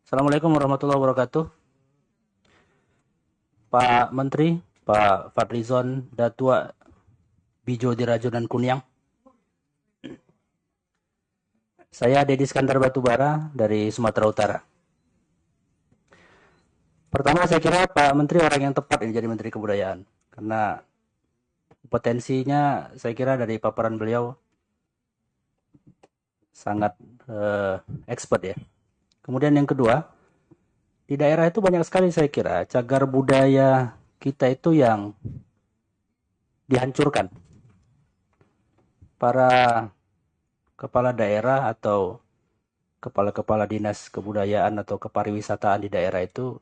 Assalamualaikum warahmatullahi wabarakatuh. Pak Menteri, Pak Fadlizon Datua Bijo Dirajo dan Kunyang. Saya Dedi Skandar Batubara dari Sumatera Utara. Pertama saya kira Pak Menteri orang yang tepat ini jadi Menteri Kebudayaan. Karena potensinya saya kira dari paparan beliau sangat expert ya. Kemudian yang kedua, di daerah itu banyak sekali saya kira cagar budaya kita itu yang dihancurkan. Para kepala daerah atau kepala-kepala dinas kebudayaan atau kepariwisataan di daerah itu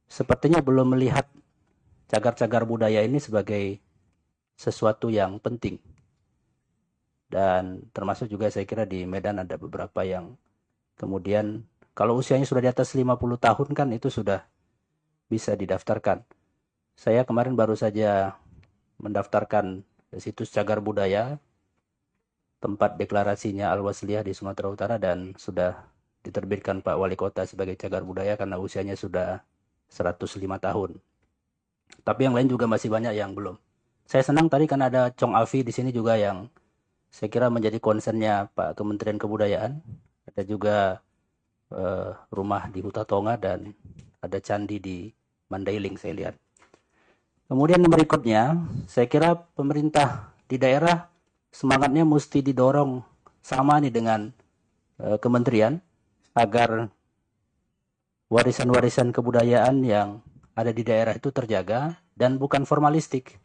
sepertinya belum melihat cagar-cagar budaya ini sebagai sesuatu yang penting. Dan termasuk juga saya kira di Medan ada beberapa yang kemudian kalau usianya sudah di atas 50 tahun kan itu sudah bisa didaftarkan. Saya kemarin baru saja mendaftarkan situs cagar budaya tempat deklarasinya Al-Wasliyah di Sumatera Utara dan sudah diterbitkan Pak Wali Kota sebagai cagar budaya karena usianya sudah 105 tahun. Tapi yang lain juga masih banyak yang belum. Saya senang tadi kan ada Chong Afi di sini juga yang saya kira menjadi concernnya Pak Kementerian Kebudayaan. Ada juga rumah di Huta Tonga dan ada candi di Mandailing saya lihat. Kemudian yang berikutnya, saya kira pemerintah di daerah semangatnya mesti didorong sama nih dengan kementerian agar warisan-warisan kebudayaan yang ada di daerah itu terjaga dan bukan formalistik.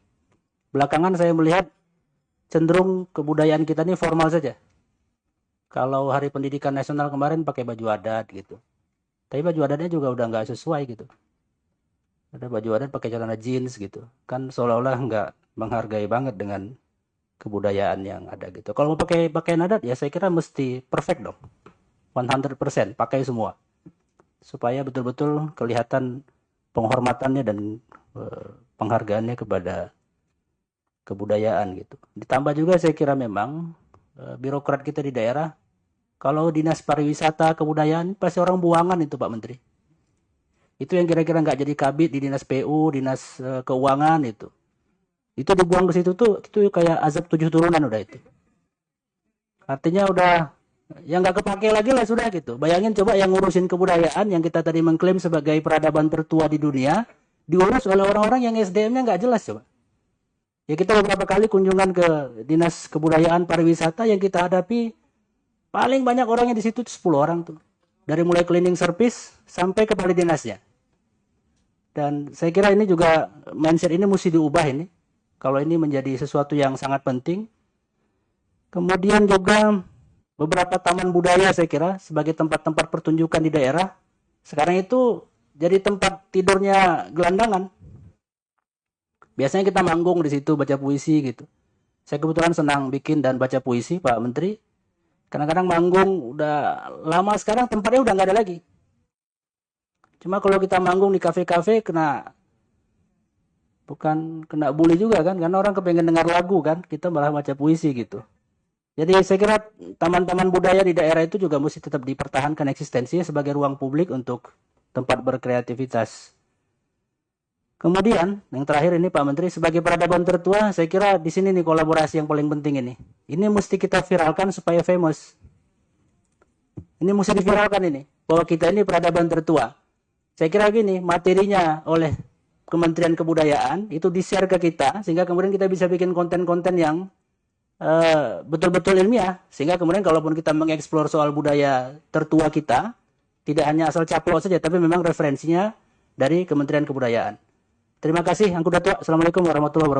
Belakangan saya melihat cenderung kebudayaan kita ini formal saja. Kalau Hari Pendidikan Nasional kemarin pakai baju adat gitu. Tapi baju adatnya juga udah nggak sesuai gitu. Ada baju adat pakai celana jeans gitu. Kan seolah-olah nggak menghargai banget dengan kebudayaan yang ada gitu. Kalau mau pakai pakaian adat ya saya kira mesti perfect dong. 100% pakai semua. Supaya betul-betul kelihatan penghormatannya dan penghargaannya kepada kebudayaan gitu. Ditambah juga saya kira memang birokrat kita di daerah kalau dinas pariwisata kebudayaan pasti orang buangan itu Pak Menteri. Itu yang kira-kira nggak jadi kabit di dinas PU, dinas keuangan itu. Itu dibuang ke situ tuh itu kayak azab 7 turunan udah itu. Artinya udah yang nggak kepake lagi lah sudah gitu. Bayangin coba yang ngurusin kebudayaan yang kita tadi mengklaim sebagai peradaban tertua di dunia diurus oleh orang-orang yang SDM-nya nggak jelas coba. Ya kita beberapa kali kunjungan ke dinas kebudayaan pariwisata yang kita hadapi paling banyak orangnya di situ 10 orang tuh. Dari mulai cleaning service sampai kepala dinasnya. Dan saya kira ini juga mindset ini mesti diubah ini. Kalau ini menjadi sesuatu yang sangat penting. Kemudian juga beberapa taman budaya saya kira sebagai tempat-tempat pertunjukan di daerah. Sekarang itu jadi tempat tidurnya gelandangan. Biasanya kita manggung di situ baca puisi gitu. Saya kebetulan senang bikin dan baca puisi Pak Menteri. Kadang-kadang manggung udah lama sekarang tempatnya udah nggak ada lagi. Cuma kalau kita manggung di kafe-kafe bukan kena bully juga kan, karena orang kepengen dengar lagu kan, kita malah baca puisi gitu. Jadi saya kira taman-taman budaya di daerah itu juga mesti tetap dipertahankan eksistensinya sebagai ruang publik untuk tempat berkreativitas. Kemudian yang terakhir ini Pak Menteri sebagai peradaban tertua, saya kira di sini nih kolaborasi yang paling penting ini. Ini mesti kita viralkan supaya famous. Ini mesti diviralkan ini bahwa kita ini peradaban tertua. Saya kira gini, materinya oleh Kementerian Kebudayaan itu di-share ke kita sehingga kemudian kita bisa bikin konten-konten yang betul-betul ilmiah sehingga kemudian kalaupun kita mengeksplor soal budaya tertua kita tidak hanya asal caplok saja tapi memang referensinya dari Kementerian Kebudayaan. Terima kasih Angku Datuk. Assalamualaikum warahmatullahi wabarakatuh.